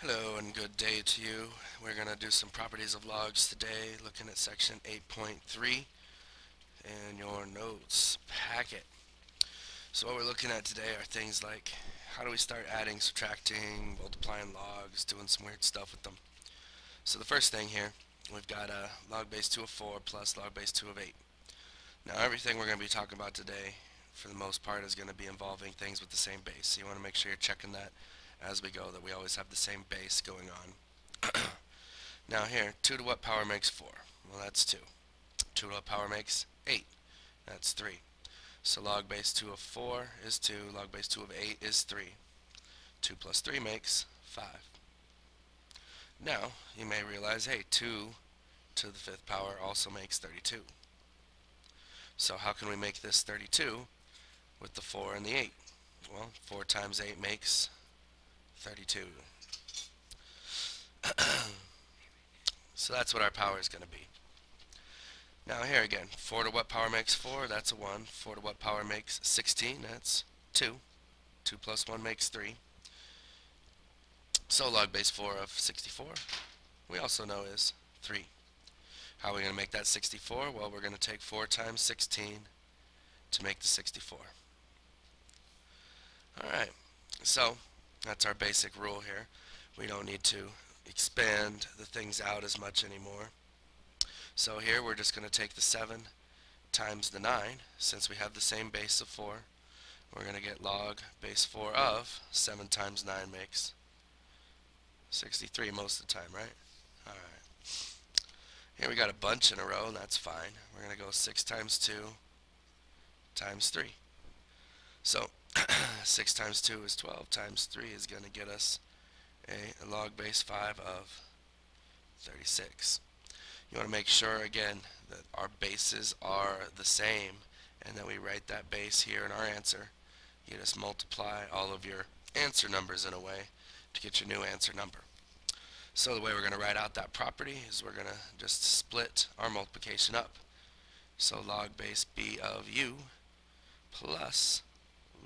Hello and good day to you. We're going to do some properties of logs today, looking at section 8.3 in your notes packet. So what we're looking at today are things like how do we start adding, subtracting, multiplying logs, doing some weird stuff with them. So the first thing here, we've got log base 2 of 4 plus log base 2 of 8. Now everything we're going to be talking about today, for the most part, is going to be involving things with the same base. So you want to make sure you're checking that as we go, that we always have the same base going on. Now here, 2 to what power makes 4? Well, that's 2. 2 to what power makes 8? That's 3. So log base 2 of 4 is 2, log base 2 of 8 is 3. 2 plus 3 makes 5. Now, you may realize, hey, 2 to the 5th power also makes 32. So how can we make this 32 with the 4 and the 8? Well, 4 times 8 makes 32. So that's what our power is going to be. Now here again, 4 to what power makes 4? That's a 1. 4 to what power makes 16? That's 2. 2 plus 1 makes 3. So log base 4 of 64, we also know is 3. How are we going to make that 64? Well, we're going to take 4 times 16 to make the 64. Alright, so that's our basic rule here. We don't need to expand the things out as much anymore. So here we're just going to take the 7 times the 9, since we have the same base of 4. We're going to get log base 4 of 7 times 9 makes 63 most of the time, right? Alright. Here we got a bunch in a row, and that's fine. We're going to go 6 times 2 times 3. So 6 times 2 is 12, times 3 is going to get us a log base 5 of 36. You want to make sure, again, that our bases are the same and that we write that base here in our answer. You just multiply all of your answer numbers in a way to get your new answer number. So the way we're going to write out that property is we're going to just split our multiplication up. So log base b of u plus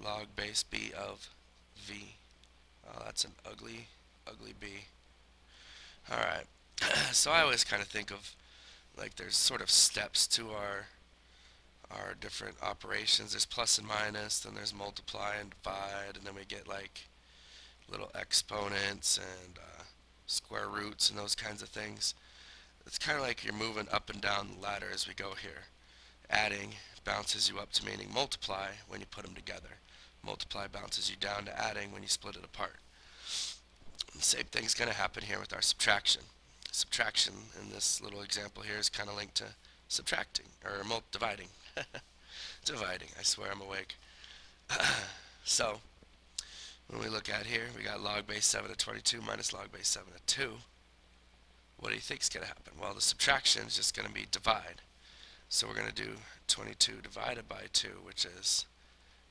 log base b of v. Oh, that's an ugly b. Alright, so I always kind of think of like there's sort of steps to our different operations. There's plus and minus, then there's multiply and divide, and then we get like little exponents and square roots and those kinds of things. It's kind of like you're moving up and down the ladder as we go here. Adding bounces you up to meaning multiply when you put them together. Multiply bounces you down to adding when you split it apart. And the same thing's going to happen here with our subtraction. Subtraction in this little example here is kind of linked to subtracting, or dividing. Dividing, I swear I'm awake. So, when we look at here, we got log base 7 of 22 minus log base 7 of 2. What do you think is going to happen? Well, the subtraction is just going to be divide. So we're going to do 22 divided by 2, which is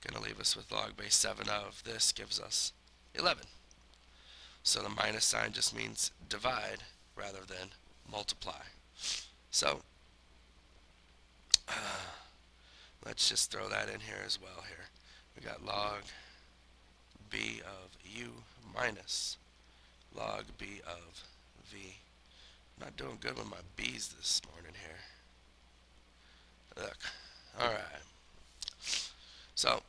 going to leave us with log base 7 of this gives us 11. So the minus sign just means divide rather than multiply. So let's just throw that in here as well here. We got log b of u minus log b of v. I'm not doing good with my b's this morning here. Look. Alright. So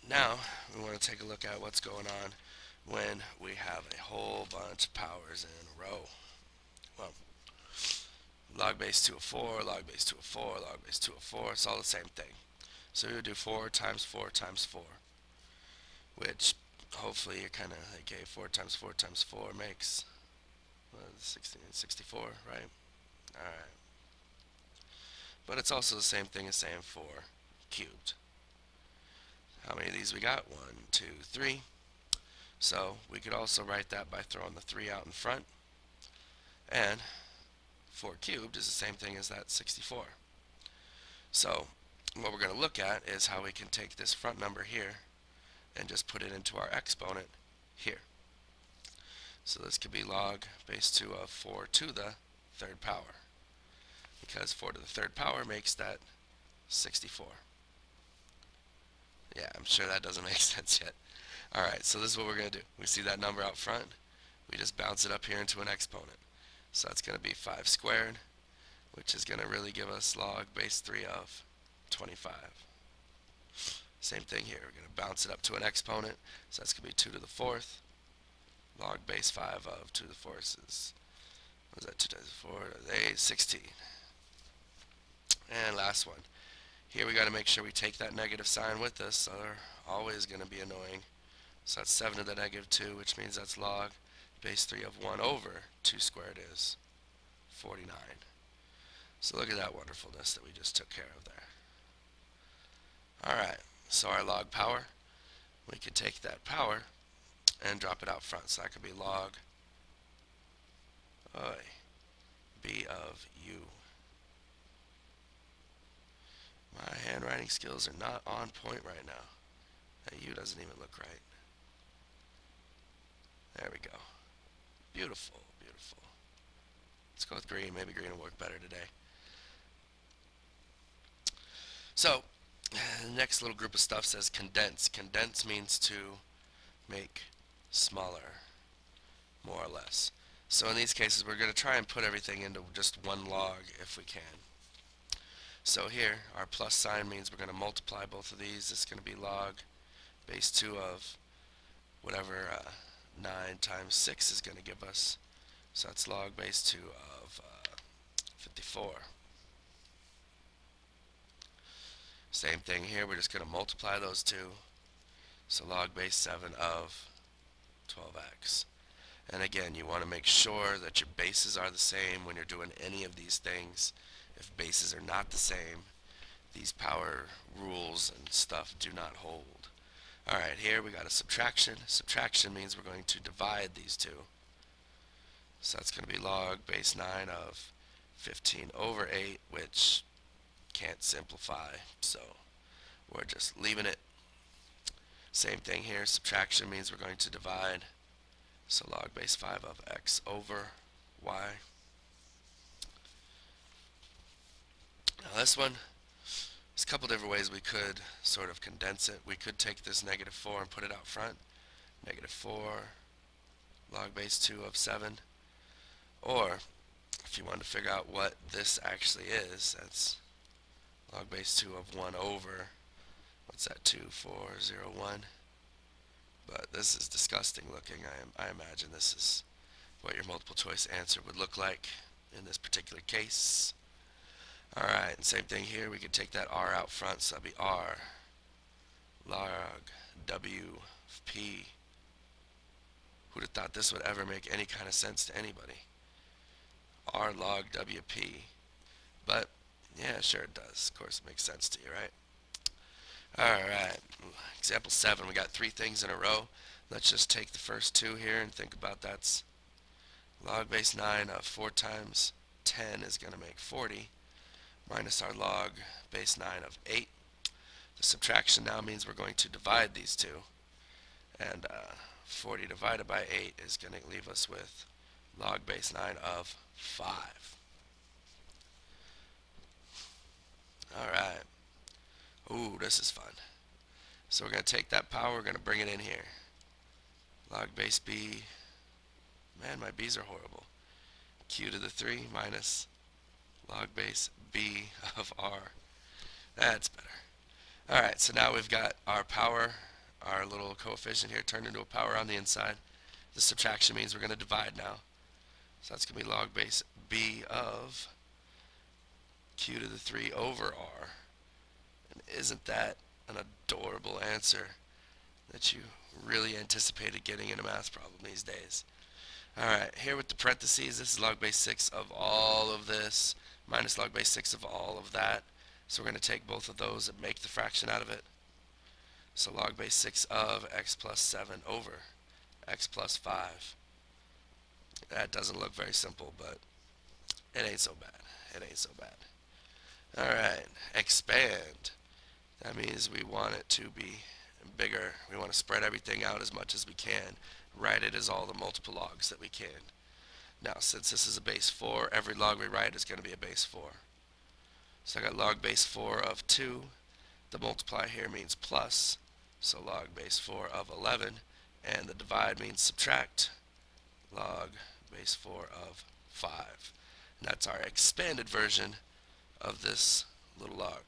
now we want to take a look at what's going on when we have a whole bunch of powers in a row. Well, log base 2 of 4, log base 2 of 4, log base 2 of 4, it's all the same thing. So we would do 4 times 4 times 4, which hopefully you're kind of like, okay, 4 times 4 times 4 makes 64, right? Alright. But it's also the same thing as saying 4 cubed. How many of these we got? 1, 2, 3. So we could also write that by throwing the 3 out in front. And 4 cubed is the same thing as that 64. So what we're going to look at is how we can take this front number here and just put it into our exponent here. So this could be log base 2 of 4 to the 3rd power, because 4 to the 3rd power makes that 64. Yeah, I'm sure that doesn't make sense yet. Alright, so this is what we're going to do. We see that number out front. we just bounce it up here into an exponent. So that's going to be 5 squared, which is going to really give us log base 3 of 25. Same thing here. We're going to bounce it up to an exponent. So that's going to be 2 to the 4th. Log base 5 of 2 to the 4th is, what is that, 2 times 4? 8, 16. And last one. Here we got to make sure we take that negative sign with us, so they're always going to be annoying. So that's 7 to the negative 2, which means that's log base 3 of 1 over 2 squared is 49. So look at that wonderfulness that we just took care of there. Alright, so our log power, we could take that power and drop it out front. So that could be log b of u. My handwriting skills are not on point right now. That u doesn't even look right. There we go. Beautiful, beautiful. Let's go with green. Maybe green will work better today. So, the next little group of stuff says condense. Condense means to make smaller, more or less. So in these cases, we're going to try and put everything into just one log if we can. So here, our plus sign means we're going to multiply both of these. This is going to be log base 2 of whatever 9 times 6 is going to give us. So that's log base 2 of 54. Same thing here, we're just going to multiply those two. So log base 7 of 12x. And again, you want to make sure that your bases are the same when you're doing any of these things. If bases are not the same, these power rules and stuff do not hold. Alright, here we got a subtraction. Subtraction means we're going to divide these two. So that's going to be log base 9 of 15 over 8, which can't simplify, so we're just leaving it. Same thing here, subtraction means we're going to divide. So log base 5 of x over y. Now this one, there's a couple different ways we could sort of condense it. We could take this negative 4 and put it out front. Negative 4 log base 2 of 7. Or, if you want to figure out what this actually is, that's log base 2 of 1 over, what's that, 2, 4, 0, 1. But this is disgusting looking. I imagine this is what your multiple choice answer would look like in this particular case. Alright, and same thing here. We could take that r out front, so that'd be r log w of p. Who'd have thought this would ever make any kind of sense to anybody? R log wp. But yeah, sure it does. Of course it makes sense to you, right? Alright, example 7. We got 3 things in a row. Let's just take the first 2 here and think about that's log base 9 of 4 times 10 is going to make 40 minus our log base 9 of 8. The subtraction now means we're going to divide these two, and 40 divided by 8 is going to leave us with log base 9 of 5. Alright. Ooh, this is fun. So we're going to take that power, we're going to bring it in here. Log base b, man, my b's are horrible. Q to the 3 minus log base b of r. That's better. Alright, so now we've got our power, our little coefficient here turned into a power on the inside. The subtraction means we're going to divide now. So that's going to be log base b of q to the 3 over r. And isn't that an adorable answer that you really anticipated getting in a math problem these days? Alright, here with the parentheses, this is log base 6 of all of this minus log base 6 of all of that. So we're going to take both of those and make the fraction out of it. So log base 6 of x plus 7 over x plus 5. That doesn't look very simple, but it ain't so bad. It ain't so bad. Alright, expand. That means we want it to be bigger. We want to spread everything out as much as we can. Write it as all the multiple logs that we can. Now, since this is a base 4, every log we write is going to be a base 4. So I got log base 4 of 2. The multiply here means plus, so log base 4 of 11. And the divide means subtract. log base 4 of 5. And that's our expanded version of this little log.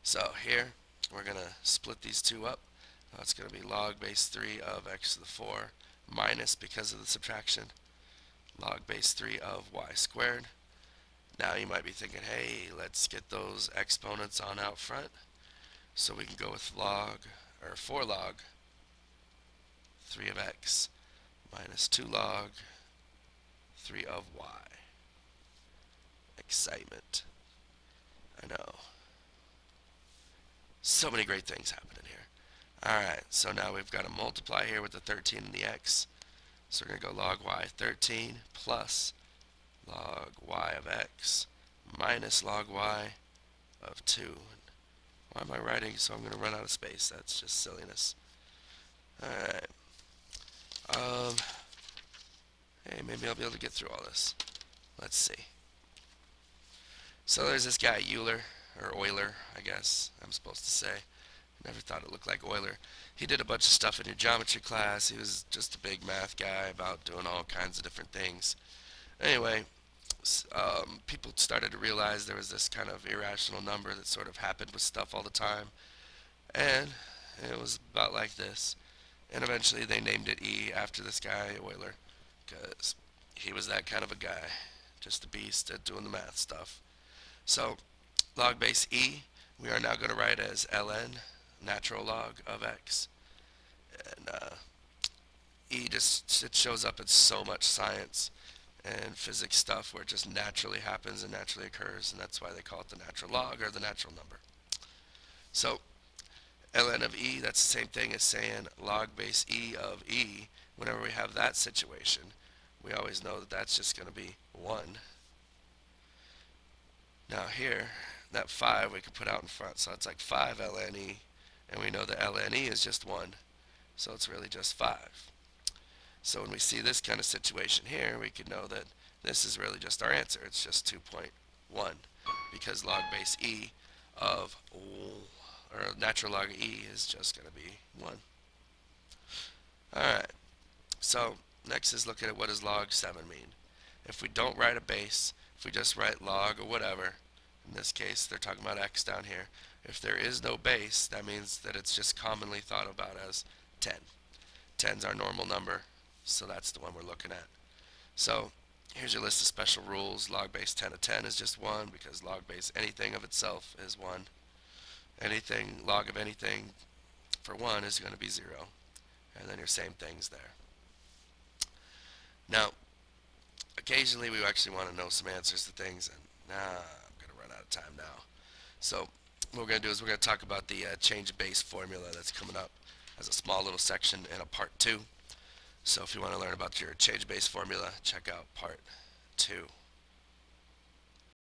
So here we're going to split these two up. It's going to be log base 3 of x to the 4 minus, because of the subtraction, log base 3 of y squared. Now you might be thinking, hey, let's get those exponents on out front. So we can go with log, or 4 log 3 of x minus 2 log 3 of y. Excitement. I know. So many great things happening here. Alright, so now we've got to multiply here with the 13 and the x. So we're going to go log y 13 plus log y of x minus log y of 2. Why am I writing so I'm going to run out of space? That's just silliness. Alright. Hey, maybe I'll be able to get through all this. Let's see. So there's this guy Euler, or Euler, I guess I'm supposed to say. Never thought it looked like Euler. He did a bunch of stuff in your geometry class. He was just a big math guy about doing all kinds of different things. Anyway, people started to realize there was this kind of irrational number that sort of happened with stuff all the time. And it was about like this. And eventually they named it E after this guy, Euler, because he was that kind of a guy. Just a beast at doing the math stuff. So, log base E, we are now going to write as ln, natural log of x. And E it shows up in so much science and physics stuff where it just naturally happens and naturally occurs, and that's why they call it the natural log, or the natural number. So ln of E, that's the same thing as saying log base E of E. Whenever we have that situation, we always know that that's just going to be 1. Now here, that 5 we could put out in front, so it's like 5 ln E, and we know that ln E is just 1, so it's really just 5. So when we see this kind of situation here, we can know that this is really just our answer. It's just 2.1, because log base E of, or natural log of E is just going to be 1. Alright, so next is looking at what does log 7 mean. If we don't write a base, if we just write log or whatever, in this case they're talking about x down here, if there is no base, that means that it's just commonly thought about as 10. 10's our normal number, so that's the one we're looking at. So here's your list of special rules. Log base 10 of 10 is just 1, because log base anything of itself is 1. Anything, log of anything for 1 is going to be 0. And then your same things there. Now, occasionally we actually want to know some answers to things, and I'm going to run out of time now. So what we're going to do is we're going to talk about the change base formula that's coming up as a small little section in a part 2. So if you want to learn about your change base formula, check out part 2.